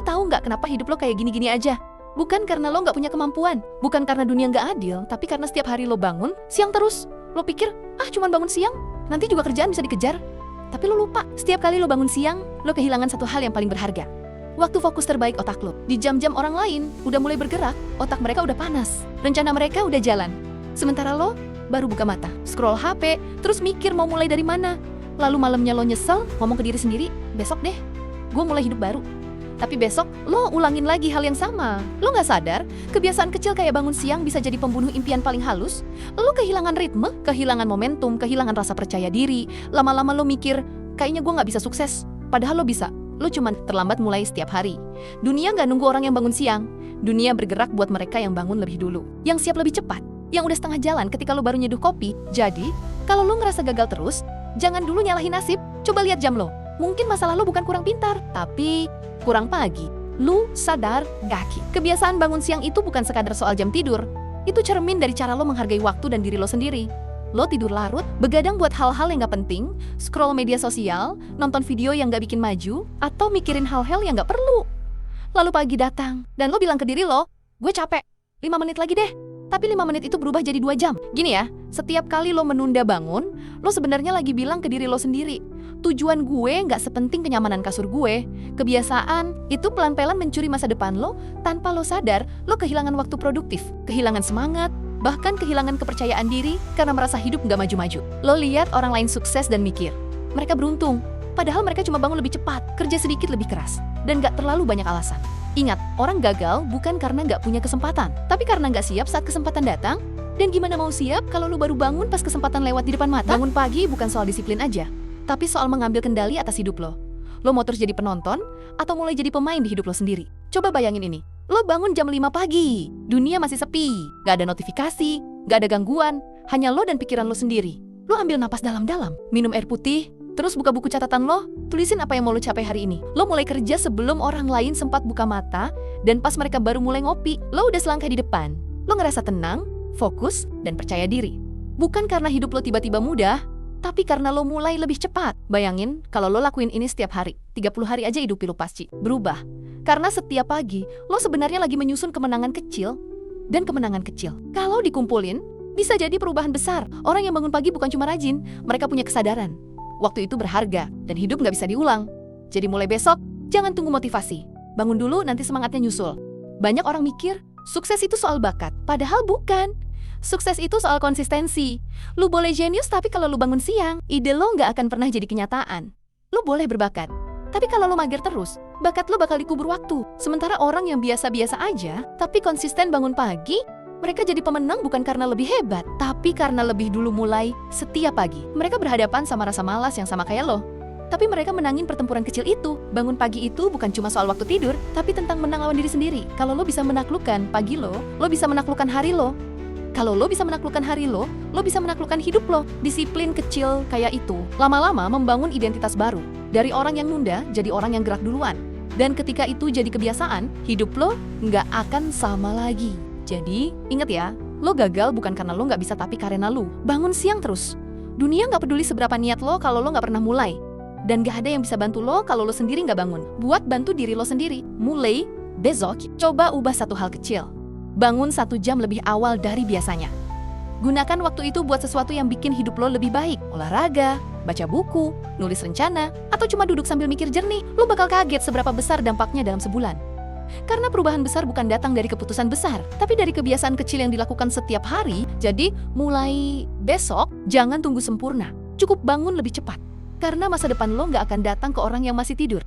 tahu nggak kenapa hidup lo kayak gini-gini aja? Bukan karena lo nggak punya kemampuan, bukan karena dunia nggak adil, tapi karena setiap hari lo bangun siang terus. Lo pikir, cuman bangun siang, nanti juga kerjaan bisa dikejar. Tapi lo lupa, setiap kali lo bangun siang, lo kehilangan satu hal yang paling berharga. Waktu fokus terbaik otak lo. Di jam-jam orang lain udah mulai bergerak, otak mereka udah panas, rencana mereka udah jalan. Sementara lo baru buka mata, scroll HP, terus mikir mau mulai dari mana. Lalu malamnya lo nyesel, ngomong ke diri sendiri, besok deh, gue mulai hidup baru. Tapi besok, lo ulangin lagi hal yang sama. Lo gak sadar, kebiasaan kecil kayak bangun siang bisa jadi pembunuh impian paling halus. Lo kehilangan ritme, kehilangan momentum, kehilangan rasa percaya diri. Lama-lama lo mikir, kayaknya gue gak bisa sukses. Padahal lo bisa. Lo cuma terlambat mulai setiap hari. Dunia gak nunggu orang yang bangun siang. Dunia bergerak buat mereka yang bangun lebih dulu. Yang siap lebih cepat. Yang udah setengah jalan ketika lo baru nyeduh kopi. Jadi, kalau lo ngerasa gagal terus, jangan dulu nyalahin nasib. Coba lihat jam lo. Mungkin masalah lo bukan kurang pintar, tapi kurang pagi. Lu sadar gak, Ki? Kebiasaan bangun siang itu bukan sekadar soal jam tidur. Itu cermin dari cara lo menghargai waktu dan diri lo sendiri. Lo tidur larut, begadang buat hal-hal yang gak penting, scroll media sosial, nonton video yang gak bikin maju, atau mikirin hal-hal yang gak perlu. Lalu pagi datang, dan lo bilang ke diri lo, gue capek, 5 menit lagi deh. Tapi 5 menit itu berubah jadi 2 jam. Gini ya, setiap kali lo menunda bangun, lo sebenarnya lagi bilang ke diri lo sendiri, tujuan gue nggak sepenting kenyamanan kasur gue. Kebiasaan itu pelan-pelan mencuri masa depan lo. Tanpa lo sadar, lo kehilangan waktu produktif, kehilangan semangat, bahkan kehilangan kepercayaan diri karena merasa hidup nggak maju-maju. Lo lihat orang lain sukses dan mikir, mereka beruntung. Padahal mereka cuma bangun lebih cepat, kerja sedikit lebih keras, dan nggak terlalu banyak alasan. Ingat, orang gagal bukan karena nggak punya kesempatan, tapi karena nggak siap saat kesempatan datang. Dan gimana mau siap kalau lo baru bangun pas kesempatan lewat di depan mata? Bangun pagi bukan soal disiplin aja, tapi soal mengambil kendali atas hidup lo. Lo mau terus jadi penonton, atau mulai jadi pemain di hidup lo sendiri? Coba bayangin ini, lo bangun jam 5 pagi, dunia masih sepi, gak ada notifikasi, gak ada gangguan, hanya lo dan pikiran lo sendiri. Lo ambil napas dalam-dalam, minum air putih, terus buka buku catatan lo, tulisin apa yang mau lo capai hari ini. Lo mulai kerja sebelum orang lain sempat buka mata, dan pas mereka baru mulai ngopi, lo udah selangkah di depan. Lo ngerasa tenang, fokus, dan percaya diri. Bukan karena hidup lo tiba-tiba mudah, tapi karena lo mulai lebih cepat. Bayangin kalau lo lakuin ini setiap hari, 30 hari aja hidup lo pasti berubah. Karena setiap pagi, lo sebenarnya lagi menyusun kemenangan kecil dan kemenangan kecil. Kalau dikumpulin, bisa jadi perubahan besar. Orang yang bangun pagi bukan cuma rajin, mereka punya kesadaran. Waktu itu berharga, dan hidup nggak bisa diulang. Jadi mulai besok, jangan tunggu motivasi. Bangun dulu, nanti semangatnya nyusul. Banyak orang mikir, sukses itu soal bakat. Padahal bukan. Sukses itu soal konsistensi. Lu boleh jenius, tapi kalau lu bangun siang, ide lo nggak akan pernah jadi kenyataan. Lu boleh berbakat, tapi kalau lu mager terus, bakat lu bakal dikubur waktu. Sementara orang yang biasa-biasa aja, tapi konsisten bangun pagi, mereka jadi pemenang bukan karena lebih hebat, tapi karena lebih dulu mulai setiap pagi. Mereka berhadapan sama rasa malas yang sama kayak lo. Tapi mereka menangin pertempuran kecil itu. Bangun pagi itu bukan cuma soal waktu tidur, tapi tentang menang lawan diri sendiri. Kalau lo bisa menaklukkan pagi lo bisa menaklukkan hari lo. Kalau lo bisa menaklukkan hari lo bisa menaklukkan hidup lo. Disiplin kecil kayak itu, lama-lama membangun identitas baru. Dari orang yang nunda, jadi orang yang gerak duluan. Dan ketika itu jadi kebiasaan, hidup lo nggak akan sama lagi. Jadi, inget ya, lo gagal bukan karena lo nggak bisa, tapi karena lo bangun siang terus. Dunia nggak peduli seberapa niat lo kalau lo nggak pernah mulai. Dan gak ada yang bisa bantu lo kalau lo sendiri nggak bangun. Buat bantu diri lo sendiri. Mulai besok, coba ubah satu hal kecil. Bangun 1 jam lebih awal dari biasanya. Gunakan waktu itu buat sesuatu yang bikin hidup lo lebih baik. Olahraga, baca buku, nulis rencana, atau cuma duduk sambil mikir jernih. Lo bakal kaget seberapa besar dampaknya dalam sebulan. Karena perubahan besar bukan datang dari keputusan besar, tapi dari kebiasaan kecil yang dilakukan setiap hari. Jadi, mulai besok, jangan tunggu sempurna. Cukup bangun lebih cepat. Karena masa depan lo nggak akan datang ke orang yang masih tidur.